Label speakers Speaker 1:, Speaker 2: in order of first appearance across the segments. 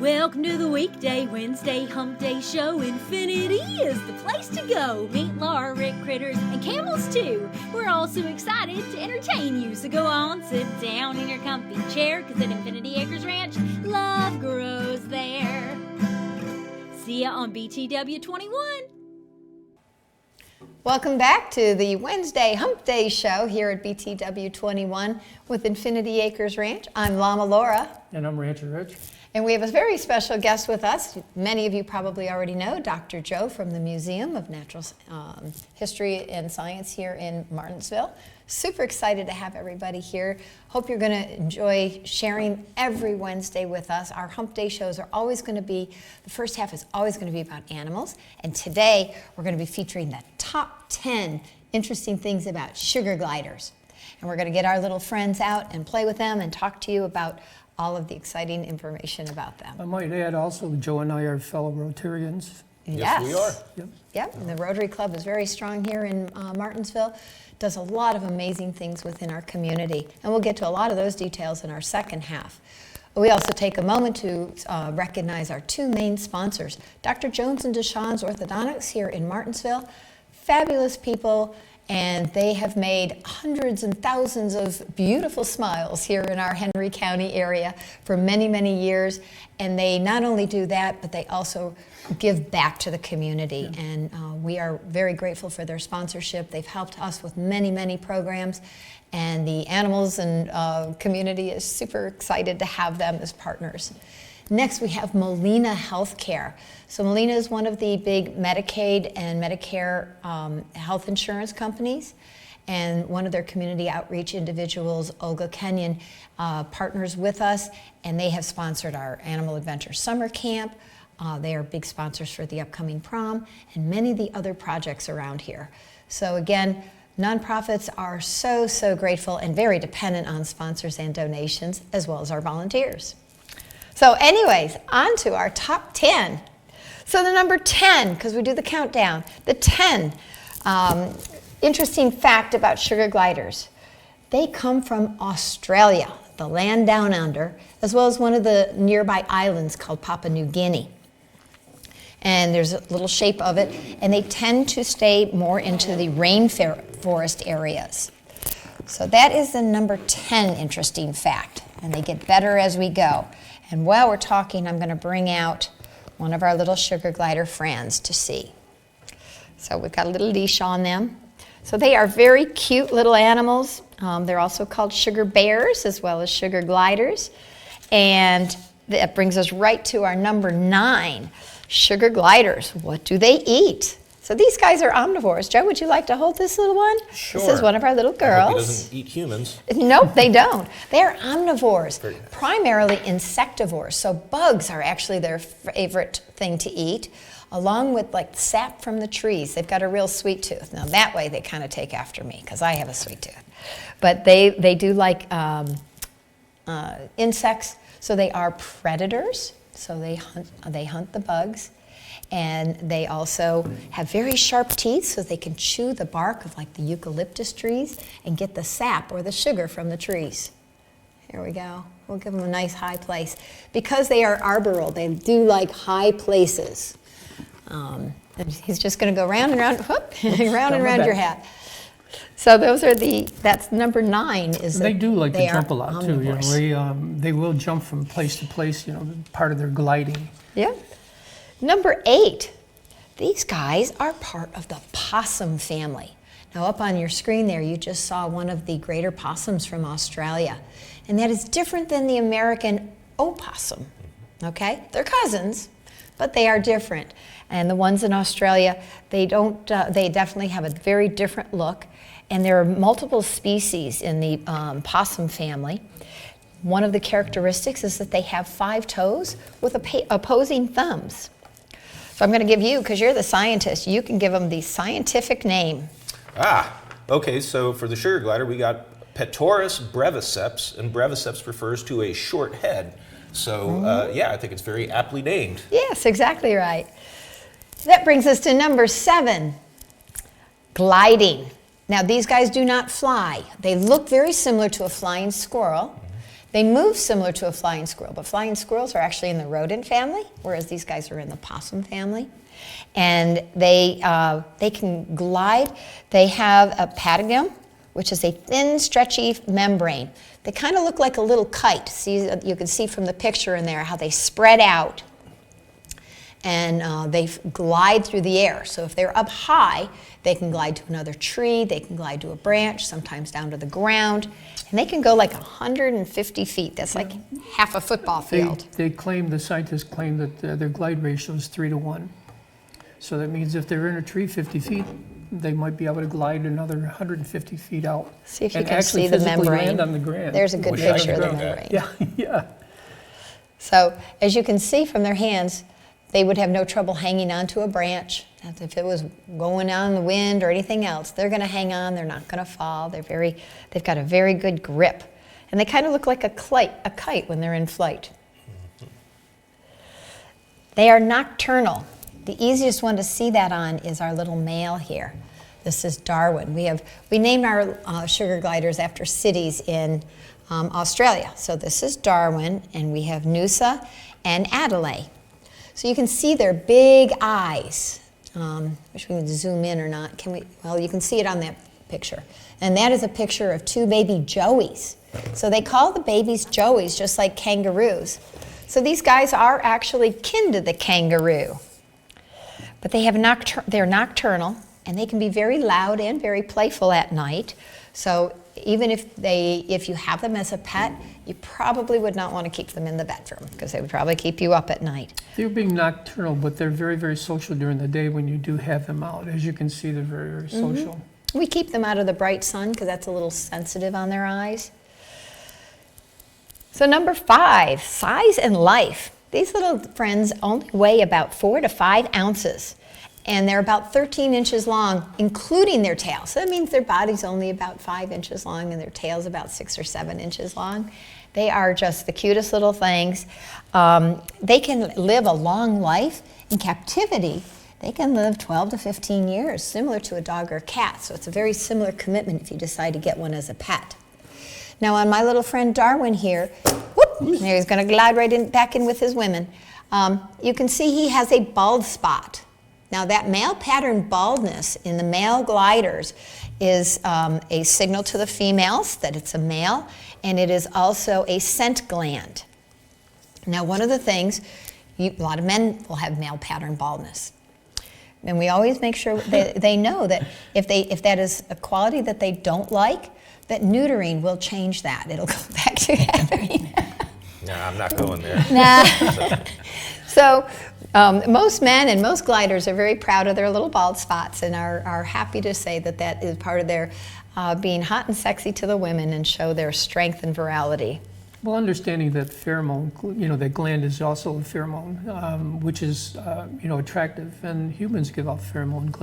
Speaker 1: Welcome to the weekday Wednesday Humpday show. Infinity is the place to go. Meet Laura, Rick, critters, and camels too. We're all so excited to entertain you. So go on, sit down in your comfy chair, cause at Infinity Acres Ranch, love grows there. See ya on BTW 21.
Speaker 2: Welcome back to the Wednesday Hump Day show here at BTW 21 with Infinity Acres Ranch. I'm Llama Laura.
Speaker 3: And I'm Rancher Rich.
Speaker 2: And we have a very special guest with us. Many of you probably already know Dr. Joe from the Museum of Natural History and Science here in Martinsville. Super excited to have everybody here. Hope you're going to enjoy sharing every Wednesday with us. Our Hump Day shows are always going to be, the first half is always going to be about animals. And today we're going to be featuring the top 10 interesting things about sugar gliders. And we're going to get our little friends out and play with them and talk to you about all of the exciting information about them.
Speaker 3: I might add also, Joe and I are fellow Rotarians.
Speaker 4: Yes, we are.
Speaker 2: Yep, and the Rotary Club is very strong here in Martinsville. Does a lot of amazing things within our community. And we'll get to a lot of those details in our second half. We also take a moment to recognize our two main sponsors, Dr. Jones and Deshawn's Orthodontics here in Martinsville. Fabulous people, and they have made hundreds and thousands of beautiful smiles here in our Henry County area for many, many years. And they not only do that, but they also give back to the community. Yeah. And we are very grateful for their sponsorship. They've helped us with many, many programs. And the animals and community is super excited to have them as partners. Next, we have Molina Healthcare. So Molina is one of the big Medicaid and Medicare health insurance companies. And one of their community outreach individuals, Olga Kenyon, partners with us. And they have sponsored our Animal Adventure Summer Camp. They are big sponsors for the upcoming prom and many of the other projects around here. So again, nonprofits are so, so grateful and very dependent on sponsors and donations, as well as our volunteers. So anyways, on to our top 10. So the number 10, because we do the countdown, the 10 interesting fact about sugar gliders. They come from Australia, the land down under, as well as one of the nearby islands called Papua New Guinea. And there's a little shape of it, and they tend to stay more into the rainforest areas. So that is the number 10 interesting fact, and they get better as we go. And while we're talking, I'm going to bring out one of our little sugar glider friends to see. So we've got a little leash on them. So they are very cute little animals. They're also called sugar bears as well as sugar gliders. And that brings us right to our number 9, sugar gliders. What do they eat? So these guys are omnivores. Joe, would you like to hold this little one?
Speaker 4: Sure.
Speaker 2: This is one of our little girls.
Speaker 4: I hope he doesn't eat humans.
Speaker 2: Nope, they don't. They're omnivores, primarily insectivores. So bugs are actually their favorite thing to eat, along with like sap from the trees. They've got a real sweet tooth. Now that way they kind of take after me because I have a sweet tooth. But they do like insects, so they are predators. So they hunt the bugs. And they also have very sharp teeth, so they can chew the bark of like the eucalyptus trees and get the sap or the sugar from the trees. Here we go. We'll give them a nice high place. Because they are arboreal, they do like high places. And he's just going to go round and round, whoop, round and round your hat. So those are that's number 9.
Speaker 3: They do like to jump a lot too. You know, they will jump from place to place. You know, part of their gliding.
Speaker 2: Yeah. Number 8, these guys are part of the possum family. Now up on your screen there, you just saw one of the greater possums from Australia. And that is different than the American opossum, okay? They're cousins, but they are different. And the ones in Australia, they definitely have a very different look. And there are multiple species in the possum family. One of the characteristics is that they have 5 toes with opposing thumbs. So I'm going to give you, because you're the scientist, you can give them the scientific name.
Speaker 4: Okay, so for the sugar glider, we got Petaurus breviceps, and breviceps refers to a short head. So yeah, I think it's very aptly named.
Speaker 2: Yes, exactly right. That brings us to number 7, gliding. Now these guys do not fly. They look very similar to a flying squirrel. They move similar to a flying squirrel, but flying squirrels are actually in the rodent family, whereas these guys are in the possum family. And they can glide. They have a patagium, which is a thin, stretchy membrane. They kind of look like a little kite. See, you can see from the picture in there how they spread out, and they glide through the air. So if they're up high, they can glide to another tree, they can glide to a branch, sometimes down to the ground, and they can go like 150 feet. That's like half a football field.
Speaker 3: The scientists claim that their glide ratio is 3 to 1. So that means if they're in a tree 50 feet, they might be able to glide another 150 feet out.
Speaker 2: See if you
Speaker 3: and
Speaker 2: can
Speaker 3: actually
Speaker 2: see the
Speaker 3: physically
Speaker 2: membrane.
Speaker 3: land on the ground.
Speaker 2: There's a good
Speaker 4: Wish I
Speaker 2: picture of
Speaker 4: could
Speaker 2: the
Speaker 4: do that.
Speaker 2: membrane.
Speaker 3: Yeah.
Speaker 2: So as you can see from their hands, they would have no trouble hanging onto a branch. If it was going on in the wind or anything else, they're going to hang on. They're not going to fall. They've got a very good grip. And they kind of look like a kite when they're in flight. They are nocturnal. The easiest one to see that on is our little male here. This is Darwin. We named our sugar gliders after cities in Australia. So this is Darwin, and we have Noosa and Adelaide. So you can see their big eyes. Wish we could zoom in or not. Can we? Well, you can see it on that picture. And that is a picture of 2 baby joeys. So they call the babies joeys, just like kangaroos. So these guys are actually kin to the kangaroo. But they're nocturnal, and they can be very loud and very playful at night. So even if you have them as a pet, you probably would not want to keep them in the bedroom because they would probably keep you up at night.
Speaker 3: They're being nocturnal, but they're very, very social during the day when you do have them out. As you can see, they're very, very social.
Speaker 2: We keep them out of the bright sun because that's a little sensitive on their eyes. So number 5, size and life. These little friends only weigh about 4 to 5 ounces, and they're about 13 inches long, including their tail. So that means their body's only about 5 inches long and their tail's about 6 or 7 inches long. They are just the cutest little things. They can live a long life. In captivity, they can live 12 to 15 years, similar to a dog or a cat. So it's a very similar commitment if you decide to get one as a pet. Now on my little friend Darwin here, whoop, there he's going to glide right back in with his women. You can see he has a bald spot. Now that male pattern baldness in the male gliders is a signal to the females that it's a male, and it is also a scent gland. Now one of the things, a lot of men will have male pattern baldness. And we always make sure that they know that if that is a quality that they don't like, that neutering will change that. It'll go back to having.
Speaker 4: No, I'm not going there.
Speaker 2: Nah. So most men and most gliders are very proud of their little bald spots and are happy to say that that is part of their being hot and sexy to the women and show their strength and virality.
Speaker 3: Well, understanding that pheromone, that gland is also a pheromone, which is, attractive, and humans give off pheromone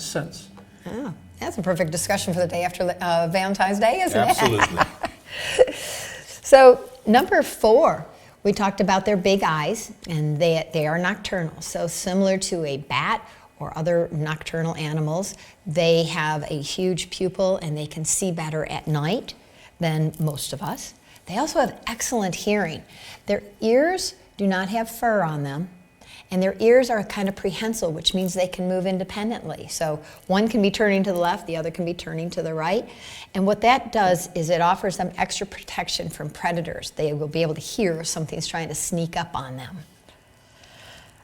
Speaker 3: scents.
Speaker 2: Oh, that's a perfect discussion for the day after Valentine's Day, isn't it?
Speaker 4: Absolutely.
Speaker 2: So number 4, we talked about their big eyes, and they are nocturnal. So similar to a bat or other nocturnal animals, they have a huge pupil and they can see better at night than most of us. They also have excellent hearing. Their ears do not have fur on them, and their ears are kind of prehensile, which means they can move independently. So one can be turning to the left, the other can be turning to the right. And what that does is it offers them extra protection from predators. They will be able to hear if something's trying to sneak up on them.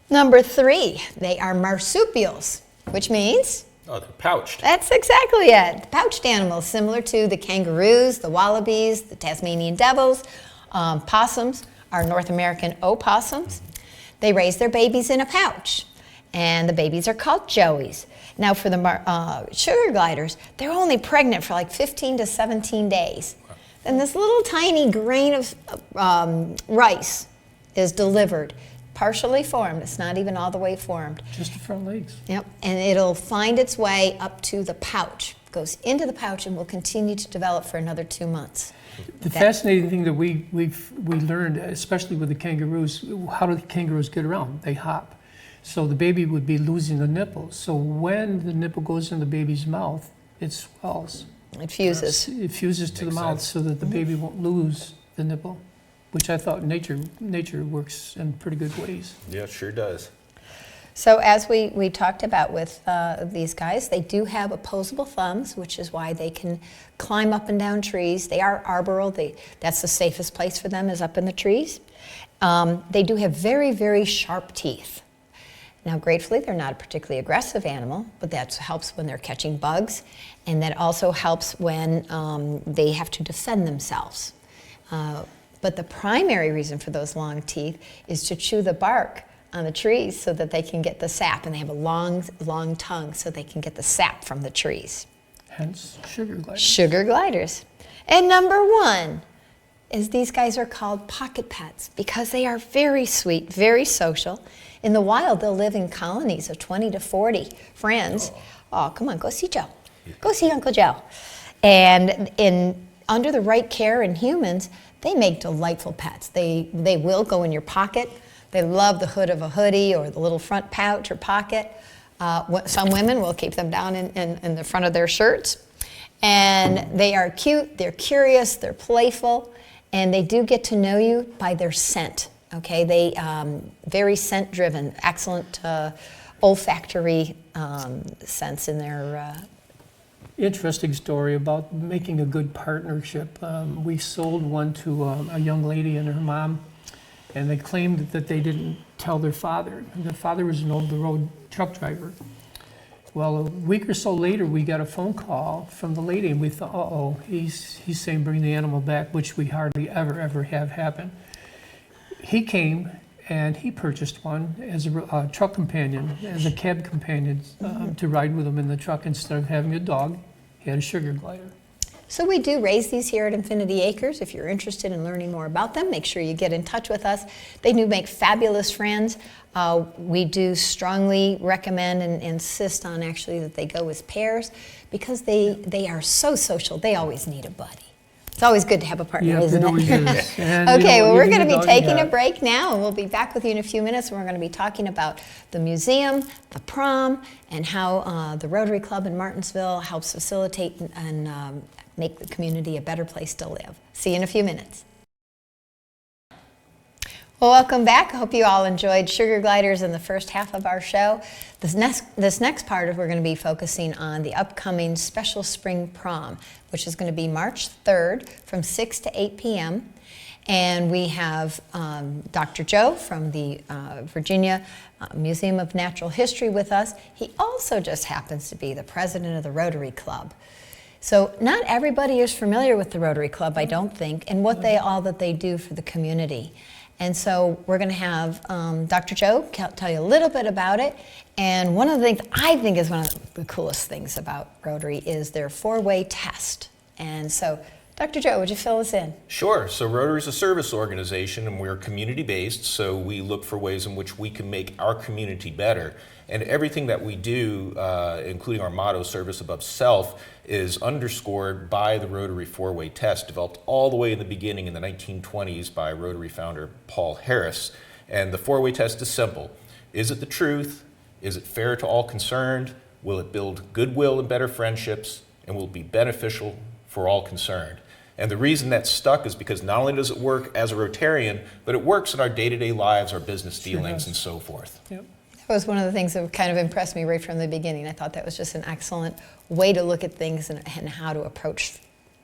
Speaker 2: Number 3, they are marsupials, which means?
Speaker 4: Oh, they're pouched.
Speaker 2: That's exactly it. Pouched animals, similar to the kangaroos, the wallabies, the Tasmanian devils. Possums are North American opossums. They raise their babies in a pouch, and the babies are called joeys. Now for the sugar gliders, they're only pregnant for like 15 to 17 days. Then this little tiny grain of rice is delivered, partially formed. It's not even all the way formed.
Speaker 3: Just the front legs.
Speaker 2: Yep, and it'll find its way up to the pouch, goes into the pouch, and will continue to develop for another 2 months.
Speaker 3: The fascinating thing that we learned, especially with the kangaroos, how do the kangaroos get around? They hop. So the baby would be losing the nipple. So when the nipple goes in the baby's mouth, it swells.
Speaker 2: It fuses.
Speaker 3: It fuses to the
Speaker 4: Makes
Speaker 3: mouth
Speaker 4: sense.
Speaker 3: so that the baby won't lose the nipple, which I thought nature works in pretty good ways.
Speaker 4: Yeah, it sure does.
Speaker 2: So as we talked about with these guys, they do have opposable thumbs, which is why they can climb up and down trees. They are arboreal. That's the safest place for them, is up in the trees. They do have very, very sharp teeth. Now, gratefully, they're not a particularly aggressive animal, but that helps when they're catching bugs, and that also helps when they have to defend themselves. But the primary reason for those long teeth is to chew the bark on the trees so that they can get the sap, and they have a long, long tongue so they can get the sap from the trees.
Speaker 3: Hence, sugar gliders.
Speaker 2: Sugar gliders. And number one is these guys are called pocket pets because they are very sweet, very social. In the wild, they'll live in colonies of 20 to 40 friends. Oh, come on, go see Joe. Go see Uncle Joe. And under the right care in humans, they make delightful pets. They will go in your pocket. They love the hood of a hoodie or the little front pouch or pocket. Some women will keep them down in the front of their shirts. And they are cute, they're curious, they're playful, and they do get to know you by their scent. Okay, they very scent driven, excellent olfactory sense in their.
Speaker 3: Interesting story about making a good partnership. We sold one to a young lady and her mom, and they claimed that they didn't tell their father. The father was an over-the-road truck driver. Well, a week or so later, we got a phone call from the lady, and we thought, uh-oh, he's saying bring the animal back, which we hardly ever have happen. He came and he purchased one as a truck companion, as a cab companion, to ride with him in the truck instead of having a dog. He had a sugar glider.
Speaker 2: So we do raise these here at Infinity Acres. If you're interested in learning more about them, make sure you get in touch with us. They do make fabulous friends. We do strongly recommend and insist on actually that they go as pairs because they are so social. They always need a buddy. It's always good to have a partner, isn't
Speaker 3: it always
Speaker 2: it?
Speaker 3: is. And,
Speaker 2: Okay, well, we're going to be
Speaker 3: even
Speaker 2: taking
Speaker 3: the
Speaker 2: a break now, and we'll be back with you in a few minutes. And we're going to be talking about the museum, the prom, and how the Rotary Club in Martinsville helps facilitate and make the community a better place to live. See you in a few minutes. Well, welcome back. I hope you all enjoyed sugar gliders in the first half of our show. This next part, we're going to be focusing on the upcoming special spring prom, which is going to be March 3rd from 6 to 8 p.m. And we have Dr. Joe from the Virginia Museum of Natural History with us. He also just happens to be the president of the Rotary Club. So not everybody is familiar with the Rotary Club, I don't think, and what all that they do for the community. And so we're going to have Dr. Joe tell you a little bit about it. And one of the things I think is one of the coolest things about Rotary is their four-way test. And so, Dr. Joe, would you fill us in?
Speaker 4: Sure. So Rotary is a service organization, and we're community-based, so we look for ways in which we can make our community better. And everything that we do, including our motto, service above self, is underscored by the Rotary four-way test, developed all the way in the beginning in the 1920s by Rotary founder Paul Harris. And the four-way test is simple. Is it the truth? Is it fair to all concerned? Will it build goodwill and better friendships? And will it be beneficial for all concerned? And the reason that's stuck is because not only does it work as a Rotarian, but it works in our day-to-day lives, our business dealings, and so forth.
Speaker 3: Yep.
Speaker 2: That was one of the things that kind of impressed me right from the beginning. I thought that was just an excellent way to look at things and how to approach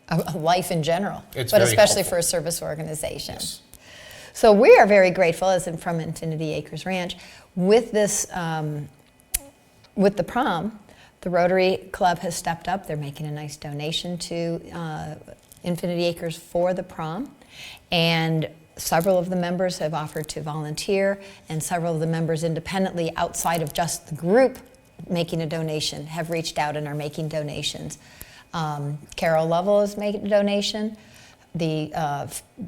Speaker 2: a life in general,
Speaker 4: It's
Speaker 2: but
Speaker 4: very
Speaker 2: especially
Speaker 4: helpful.
Speaker 2: for a service organization.
Speaker 4: Yes.
Speaker 2: So we are very grateful, as in from Infinity Acres Ranch, with this, with the prom. The Rotary Club has stepped up. They're making a nice donation to Infinity Acres for the prom, and several of the members have offered to volunteer, and several of the members independently outside of just the group making a donation have reached out and are making donations. Carol Lovell is making a donation. The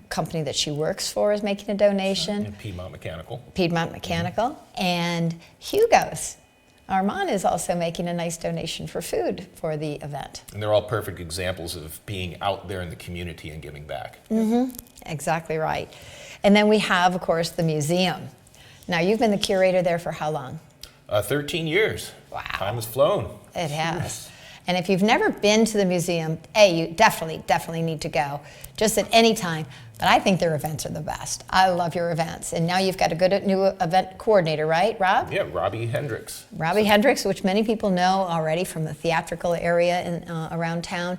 Speaker 2: company that she works for is making a donation.
Speaker 4: And Piedmont Mechanical.
Speaker 2: Piedmont Mechanical. And Hugo's. Armand is also making a nice donation for food for the event.
Speaker 4: And they're all perfect examples of being out there in the community and giving back.
Speaker 2: Mm-hmm. Exactly right. And then we have, of course, the museum. Now, you've been the curator there for how long?
Speaker 4: 13 years.
Speaker 2: Wow.
Speaker 4: Time has flown.
Speaker 2: It has. And if you've never been to the museum, you definitely need to go, just at any time. But I think their events are the best. I love your events. And now you've got a good new event coordinator, right, Rob?
Speaker 4: Yeah, Robbie Hendricks.
Speaker 2: Robbie Hendricks, which many people know already from the theatrical area around town.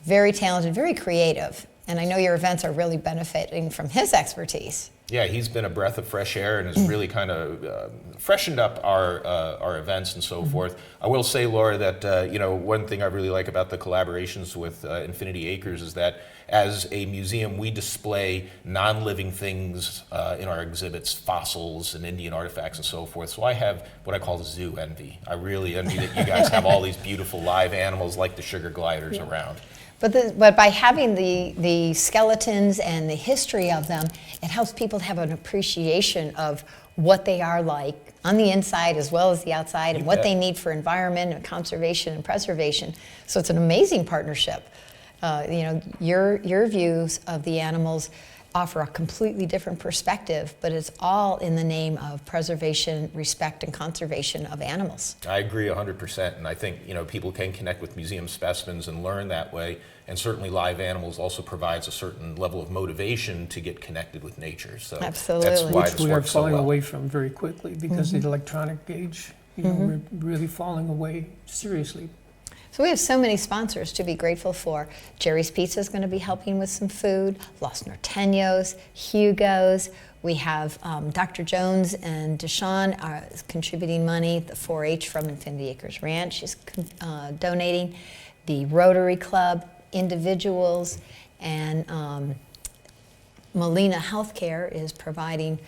Speaker 2: Very talented, very creative. And I know your events are really benefiting from his expertise.
Speaker 4: Yeah, he's been a breath of fresh air and has really kind of freshened up our events and so forth. I will say, Laura, that one thing I really like about the collaborations with Infinity Acres is that as a museum, we display non-living things in our exhibits, fossils and Indian artifacts and so forth. So I have what I call the zoo envy. I really envy that you guys have all these beautiful live animals like the sugar gliders around.
Speaker 2: But by having the skeletons and the history of them, it helps people have an appreciation of what they are like on the inside as well as the outside, and what they need for environment and conservation and preservation. So it's an amazing partnership. Your views of the animals offer a completely different perspective, but it's all in the name of preservation, respect, and conservation of animals.
Speaker 4: I agree 100%, and I think people can connect with museum specimens and learn that way, and certainly live animals also provides a certain level of motivation to get connected with nature. So
Speaker 2: absolutely.
Speaker 4: That's why
Speaker 3: Which
Speaker 4: this
Speaker 3: we are
Speaker 4: works so
Speaker 3: falling
Speaker 4: well.
Speaker 3: away from very quickly because of the electronic age. We're really falling away seriously.
Speaker 2: So we have so many sponsors to be grateful for. Jerry's Pizza is going to be helping with some food, Los Norteños, Hugo's. We have Dr. Jones and Deshawn are contributing money. The 4-H from Infinity Acres Ranch is donating. The Rotary Club, individuals, and Molina Healthcare is providing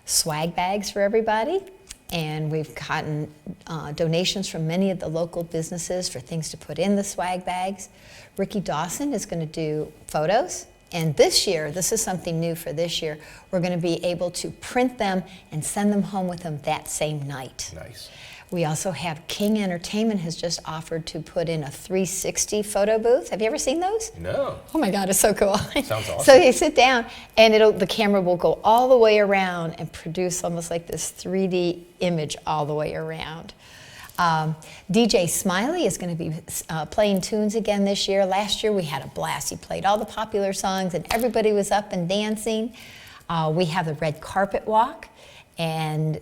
Speaker 2: swag bags for everybody. And we've gotten donations from many of the local businesses for things to put in the swag bags. Ricky Dawson is going to do photos. And this year, this is something new for this year, we're going to be able to print them and send them home with them that same night.
Speaker 4: Nice.
Speaker 2: We also have King Entertainment has just offered to put in a 360 photo booth. Have you ever seen those?
Speaker 4: No.
Speaker 2: Oh my God, it's so cool.
Speaker 4: Sounds awesome.
Speaker 2: So you sit down and the camera will go all the way around and produce almost like this 3D image all the way around. DJ Smiley is going to be playing tunes again this year. Last year we had a blast. He played all the popular songs and everybody was up and dancing. We have the red carpet walk, and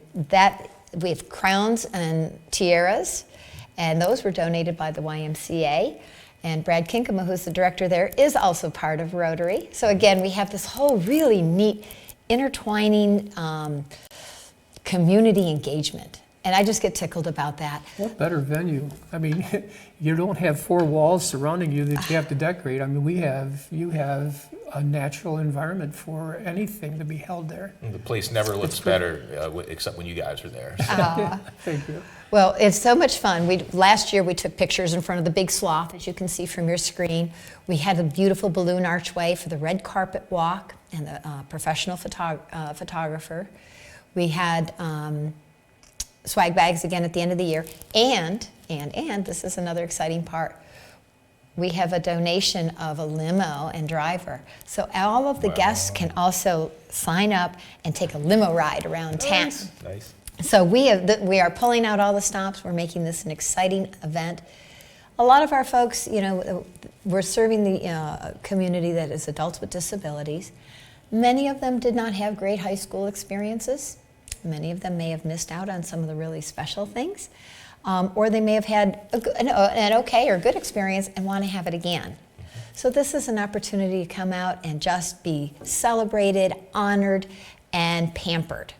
Speaker 2: we have crowns and tiaras, and those were donated by the YMCA. And Brad Kinkema, who's the director there, is also part of Rotary. So again, we have this whole really neat intertwining community engagement. And I just get tickled about that.
Speaker 3: What better venue? I mean, you don't have 4 walls surrounding you that you have to decorate. I mean, you have a natural environment for anything to be held there.
Speaker 4: The place never looks better except when you guys are there. So.
Speaker 3: Thank you.
Speaker 2: Well, it's so much fun. Last year we took pictures in front of the big sloth, as you can see from your screen. We had a beautiful balloon archway for the red carpet walk and the professional photographer. We had swag bags again at the end of the year. And this is another exciting part. We have a donation of a limo and driver. So all of the guests can also sign up and take a limo ride around town.
Speaker 4: Nice.
Speaker 2: So we are pulling out all the stops. We're making this an exciting event. A lot of our folks, we're serving the community that is adults with disabilities. Many of them did not have great high school experiences. Many of them may have missed out on some of the really special things. Or they may have had an okay or good experience and want to have it again. So this is an opportunity to come out and just be celebrated, honored, and pampered.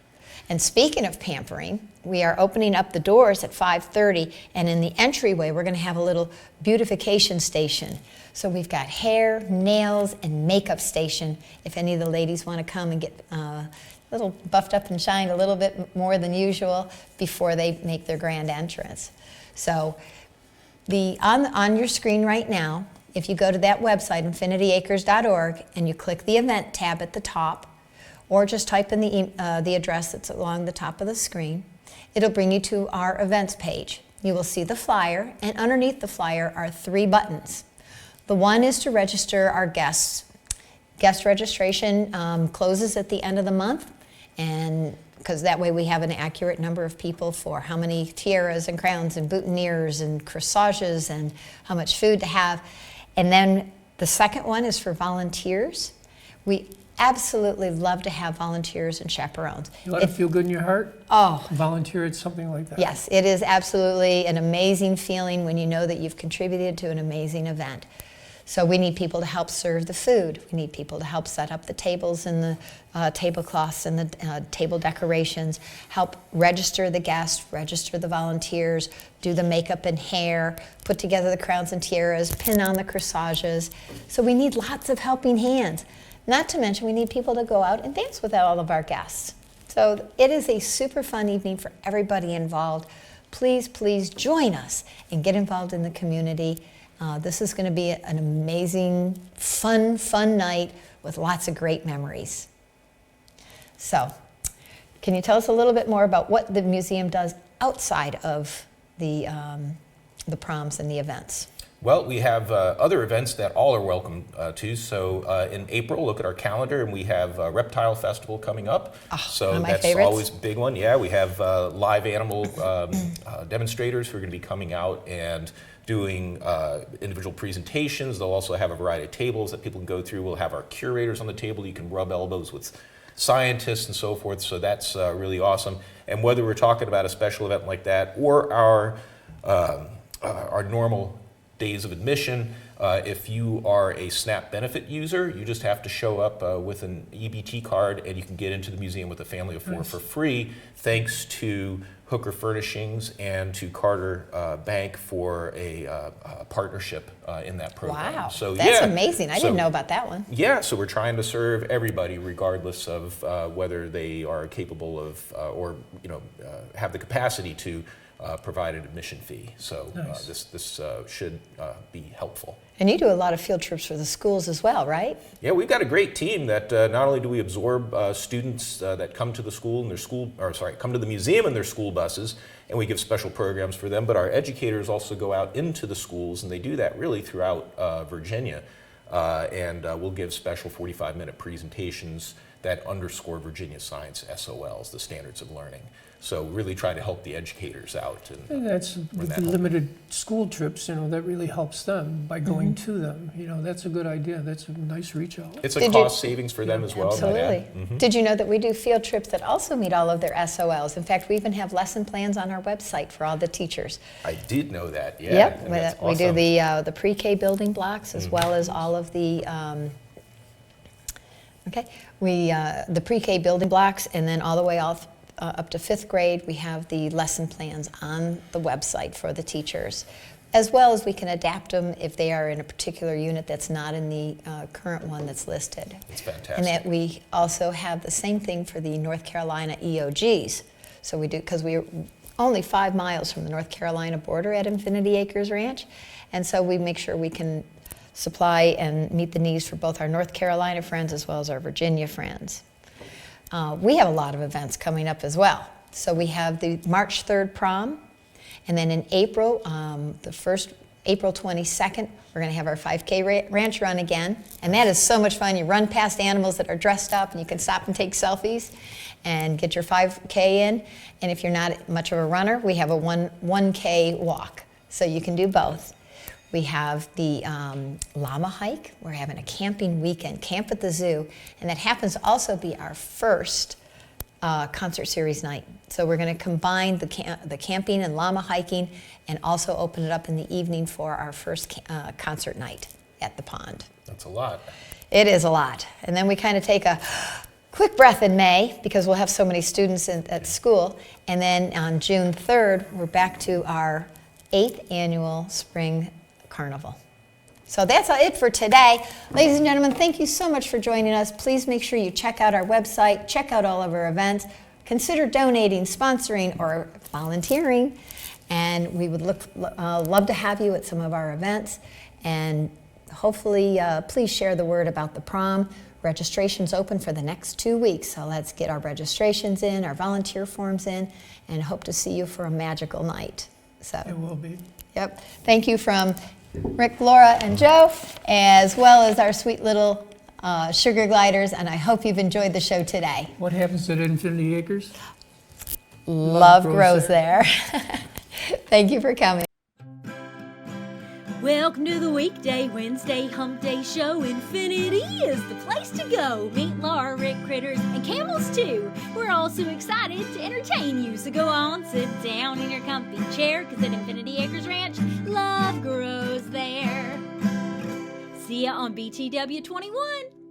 Speaker 2: And speaking of pampering, we are opening up the doors at 5:30, and in the entryway we're going to have a little beautification station. So we've got hair, nails, and makeup station if any of the ladies want to come and get a little buffed up and shined a little bit more than usual before they make their grand entrance. So on your screen right now, if you go to that website, infinityacres.org, and you click the event tab at the top, or just type in the address that's along the top of the screen, it'll bring you to our events page. You will see the flyer, and underneath the flyer are 3 buttons. The one is to register our guests. Guest registration closes at the end of the month, and because that way we have an accurate number of people for how many tiaras and crowns and boutonnieres and corsages and how much food to have. And then the second one is for volunteers. We absolutely love to have volunteers and chaperones.
Speaker 3: You let it feel good in your heart?
Speaker 2: Oh,
Speaker 3: Volunteer at something like that?
Speaker 2: yes, it is absolutely an amazing feeling when you know that you've contributed to an amazing event. So we need people to help serve the food. We need people to help set up the tables and the tablecloths and the table decorations, help register the guests, register the volunteers, do the makeup and hair, put together the crowns and tiaras, pin on the corsages. So we need lots of helping hands. Not to mention we need people to go out and dance with all of our guests. So it is a super fun evening for everybody involved. Please, please join us and get involved in the community. This is going to be an amazing, fun night with lots of great memories. So, can you tell us a little bit more about what the museum does outside of the proms and the events?
Speaker 4: Well, we have other events that all are welcome to. So in April, look at our calendar, and we have Reptile Festival coming up. So
Speaker 2: one of my
Speaker 4: that's
Speaker 2: favorites.
Speaker 4: always a big one. Yeah, we have live animal demonstrators who are going to be coming out and doing individual presentations. They'll also have a variety of tables that people can go through. We'll have our curators on the table. You can rub elbows with scientists and so forth. So that's really awesome. And whether we're talking about a special event like that or our normal days of admission, if you are a SNAP benefit user, you just have to show up with an EBT card and you can get into the museum with a family of 4 for free, thanks to Hooker Furnishings and to Carter Bank for a partnership in that program.
Speaker 2: Wow,
Speaker 4: so,
Speaker 2: that's
Speaker 4: yeah,
Speaker 2: amazing. I didn't know about that one.
Speaker 4: Yeah, so we're trying to serve everybody regardless of whether they are capable of or have the capacity to provide an admission fee. So
Speaker 3: Nice.
Speaker 4: This should be helpful.
Speaker 2: And you do a lot of field trips for the schools as well, right?
Speaker 4: Yeah, we've got a great team that not only do we absorb students that come to the school in their come to the museum in their school buses, and we give special programs for them, but our educators also go out into the schools, and they do that really throughout Virginia. And we'll give special 45-minute presentations that underscore Virginia Science SOLs, the standards of learning. So really try to help the educators out.
Speaker 3: And that's with the limited school trips, that really helps them by going to them. That's a good idea. That's a nice reach out.
Speaker 4: It's a cost savings for them as well.
Speaker 2: Absolutely. Did you know that we do field trips that also meet all of their SOLs? In fact, we even have lesson plans on our website for all the teachers.
Speaker 4: I did know that, yeah.
Speaker 2: Yep,
Speaker 4: And that's
Speaker 2: we do
Speaker 4: awesome.
Speaker 2: the pre-K building blocks as well as all of the the pre-K building blocks, and then all the way off up to 5th grade, we have the lesson plans on the website for the teachers, as well as we can adapt them if they are in a particular unit that's not in the current one that's listed.
Speaker 4: It's fantastic.
Speaker 2: And that we also have the same thing for the North Carolina EOGs. So we do, because we're only 5 miles from the North Carolina border at Infinity Acres Ranch, and so we make sure we can supply and meet the needs for both our North Carolina friends as well as our Virginia friends. We have a lot of events coming up as well. So we have the March 3rd prom, and then in April, April 22nd, we're going to have our 5K ranch run again, and that is so much fun. You run past animals that are dressed up, and you can stop and take selfies and get your 5K in. And if you're not much of a runner, we have a 1K walk, so you can do both. We have the llama hike. We're having a camping weekend, Camp at the Zoo, and that happens to also be our first concert series night. So we're going to combine the camping and llama hiking and also open it up in the evening for our first concert night at the pond.
Speaker 4: That's a lot.
Speaker 2: It is a lot. And then we kind of take a quick breath in May because we'll have so many students at school. And then on June 3rd, we're back to our 8th annual spring carnival. So that's it for today. Ladies and gentlemen, thank you so much for joining us. Please make sure you check out our website, check out all of our events, consider donating, sponsoring, or volunteering. And we would love to have you at some of our events. And hopefully, please share the word about the prom. Registration's open for the next 2 weeks. So let's get our registrations in, our volunteer forms in, and hope to see you for a magical night. So
Speaker 3: It will be.
Speaker 2: Yep. Thank you from Rick, Laura, and Joe, as well as our sweet little sugar gliders, and I hope you've enjoyed the show today.
Speaker 3: What happens at Infinity Acres?
Speaker 2: Love grows there. Thank you for coming.
Speaker 1: Welcome to the weekday Wednesday Hump Day show. Infinity is the place to go. Meet Laura, Rick, critters, and camels too. We're all so excited to entertain you. So go on, sit down in your comfy chair, cause at Infinity Acres Ranch, love grows there. See ya on BTW 21.